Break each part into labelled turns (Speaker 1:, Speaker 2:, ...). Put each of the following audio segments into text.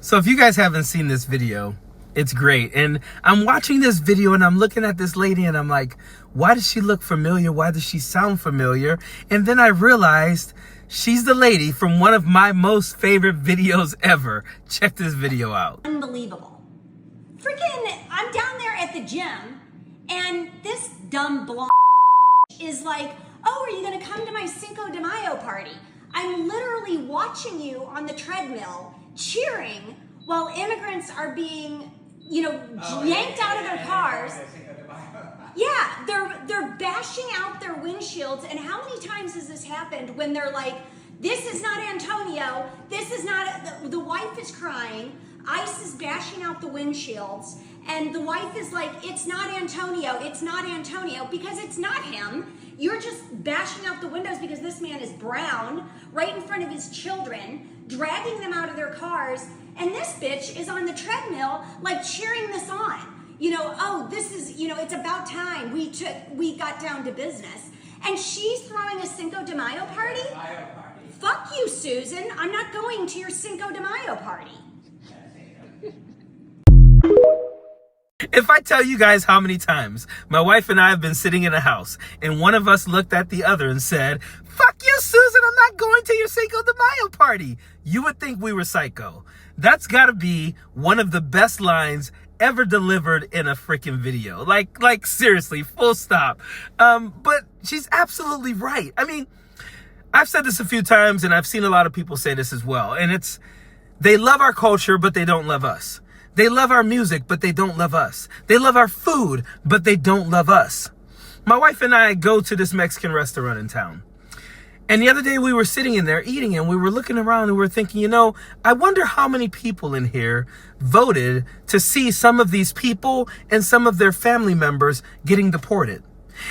Speaker 1: So if you guys haven't seen this video, it's great. And I'm watching this video and I'm looking at this lady and I'm like, why does she look familiar? Why does she sound familiar? And then I realized she's the lady from one of my most favorite videos ever. Check this video out.
Speaker 2: Unbelievable. Freaking, I'm down there at the gym and this dumb blonde is like, oh, are you gonna come to my Cinco de Mayo party? I'm literally watching you on the treadmill cheering while immigrants are being, yanked out of their cars. Yeah, they're bashing out their windshields. And how many times has this happened when they're like, this is not Antonio, this is not, the wife is crying, ICE is bashing out the windshields, and the wife is like, it's not Antonio, because it's not him. You're just bashing out the windows because this man is brown, right in front of his children, dragging them out of their cars, and this bitch is on the treadmill, like cheering this on. Oh, this is, it's about time we got down to business. And she's throwing a Cinco de Mayo party? Fuck you, Susan. I'm not going to your Cinco de Mayo party.
Speaker 1: If I tell you guys how many times my wife and I have been sitting in a house and one of us looked at the other and said, fuck you, Susan, I'm not going to your Cinco de Mayo party, you would think we were psycho. That's gotta be one of the best lines ever delivered in a freaking video. Like seriously, full stop. But she's absolutely right. I mean, I've said this a few times and I've seen a lot of people say this as well. And it's, they love our culture, but they don't love us. They love our music, but they don't love us. They love our food, but they don't love us. My wife and I go to this Mexican restaurant in town. And the other day we were sitting in there eating and we were looking around and we were thinking, I wonder how many people in here voted to see some of these people and some of their family members getting deported.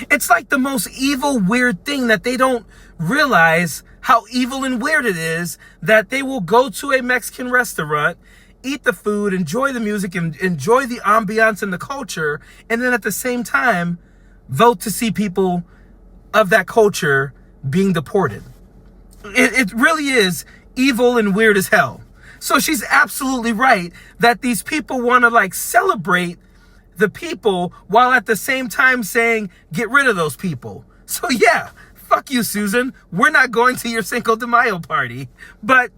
Speaker 1: It's like the most evil, weird thing that they don't realize how evil and weird it is that they will go to a Mexican restaurant, eat the food, enjoy the music, and enjoy the ambiance and the culture, and then at the same time, vote to see people of that culture being deported. It really is evil and weird as hell. So she's absolutely right that these people want to celebrate the people while at the same time saying, get rid of those people. So yeah, fuck you, Susan. We're not going to your Cinco de Mayo party. But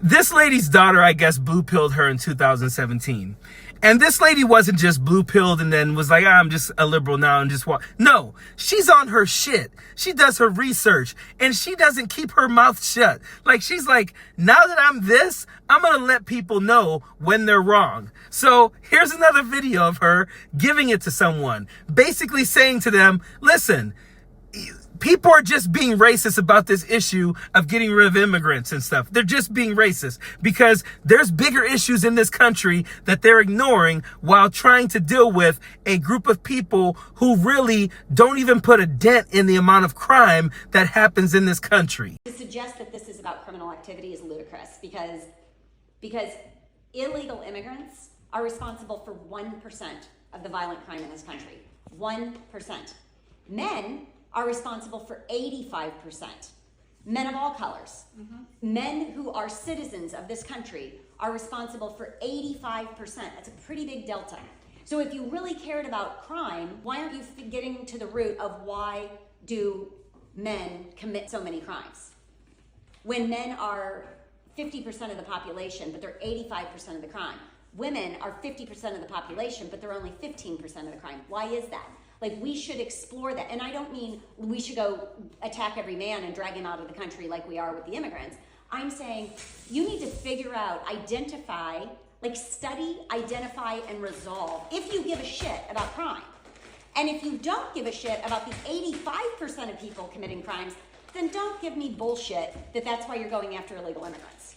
Speaker 1: this lady's daughter, I guess, blue-pilled her in 2017. And this lady wasn't just blue-pilled and then was like, I'm just a liberal now and just walk. No, she's on her shit. She does her research and she doesn't keep her mouth shut. She's like, now that I'm this, I'm going to let people know when they're wrong. So here's another video of her giving it to someone, basically saying to them, listen, people are just being racist about this issue of getting rid of immigrants and stuff. They're just being racist because there's bigger issues in this country that they're ignoring while trying to deal with a group of people who really don't even put a dent in the amount of crime that happens in this country.
Speaker 2: To suggest that this is about criminal activity is ludicrous because illegal immigrants are responsible for 1% of the violent crime in this country. 1%. Men are responsible for 85%. Men of all colors. Men who are citizens of this country are responsible for 85%. That's a pretty big delta. So if you really cared about crime, why aren't you getting to the root of why do men commit so many crimes? When men are 50% of the population, but they're 85% of the crime. Women are 50% of the population, but they're only 15% of the crime. Why is that? We should explore that. And I don't mean we should go attack every man and drag him out of the country like we are with the immigrants. I'm saying you need to figure out, identify, study, identify, and resolve if you give a shit about crime. And if you don't give a shit about the 85% of people committing crimes, then don't give me bullshit that's why you're going after illegal immigrants.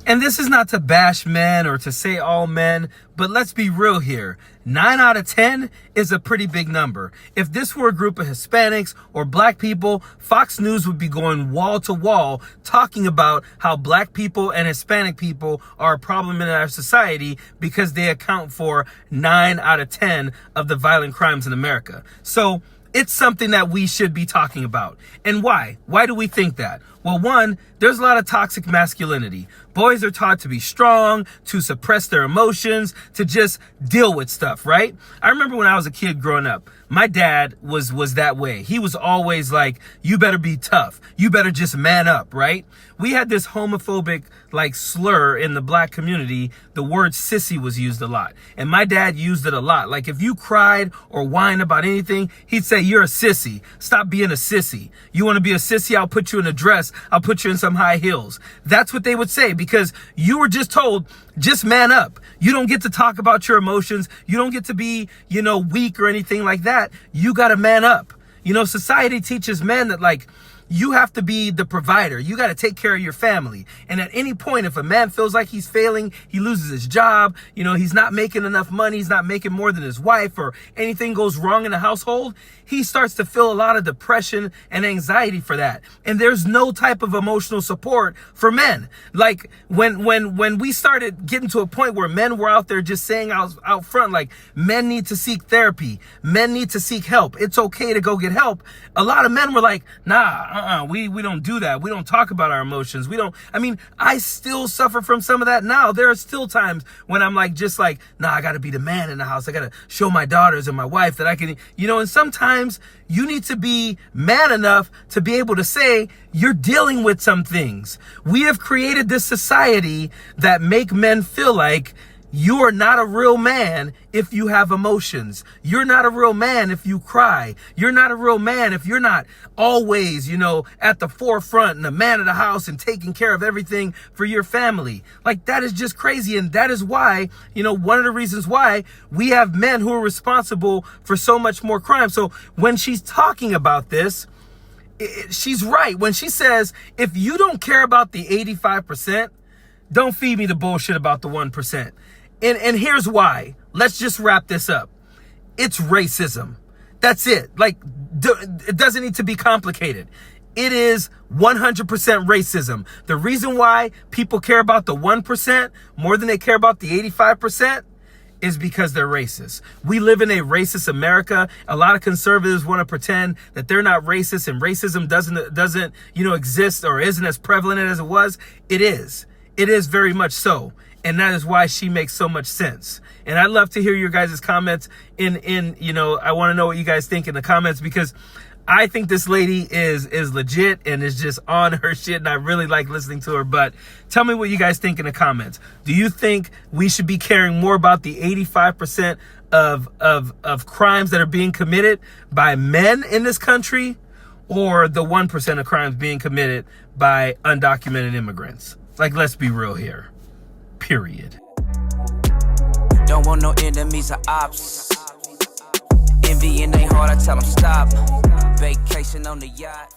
Speaker 1: And this is not to bash men or to say all men, but let's be real here. 9 out of 10 is a pretty big number. If this were a group of Hispanics or black people, Fox News would be going wall to wall talking about how black people and Hispanic people are a problem in our society because they account for 9 out of 10 of the violent crimes in America. So it's something that we should be talking about. And why? Why do we think that? Well, one, there's a lot of toxic masculinity. Boys are taught to be strong, to suppress their emotions, to just deal with stuff, right? I remember when I was a kid growing up, my dad was that way. He was always like, you better be tough. You better just man up, right? We had this homophobic like slur in the black community. The word sissy was used a lot. And my dad used it a lot. Like if you cried or whined about anything, he'd say, you're a sissy. Stop being a sissy. You want to be a sissy? I'll put you in a dress. I'll put you in some high heels. That's what they would say because you were just told, just man up. You don't get to talk about your emotions. You don't get to be, weak or anything like that. You got to man up. Society teaches men that like, you have to be the provider. You got to take care of your family. And at any point, if a man feels like he's failing, he loses his job, he's not making enough money, he's not making more than his wife, or anything goes wrong in the household, he starts to feel a lot of depression and anxiety for that. And there's no type of emotional support for men. Like when we started getting to a point where men were out there just saying out front, like men need to seek therapy, men need to seek help. It's okay to go get help. A lot of men were like, nah, we don't do that. We don't talk about our emotions. I still suffer from some of that now. There are still times when I'm like, nah, I got to be the man in the house. I got to show my daughters and my wife that I can, and sometimes you need to be man enough to be able to say you're dealing with some things. We have created this society that make men feel like you are not a real man if you have emotions. You're not a real man if you cry. You're not a real man if you're not always, at the forefront and the man of the house and taking care of everything for your family. Like that is just crazy. And that is why, one of the reasons why we have men who are responsible for so much more crime. So when she's talking about this, she's right. When she says, if you don't care about the 85%, don't feed me the bullshit about the 1%. And here's why. Let's just wrap this up. It's racism. That's it. Like, it doesn't need to be complicated. It is 100% racism. The reason why people care about the 1% more than they care about the 85% is because they're racist. We live in a racist America. A lot of conservatives want to pretend that they're not racist and racism doesn't exist or isn't as prevalent as it was. It is. It is very much so. And that is why she makes so much sense. And I'd love to hear your guys' comments I want to know what you guys think in the comments because I think this lady is legit and is just on her shit. And I really like listening to her. But tell me what you guys think in the comments. Do you think we should be caring more about the 85% of crimes that are being committed by men in this country or the 1% of crimes being committed by undocumented immigrants? Like, let's be real here. Period.
Speaker 3: Don't want no enemies or ops. Envy in their heart, I tell them stop. Vacation on the yacht.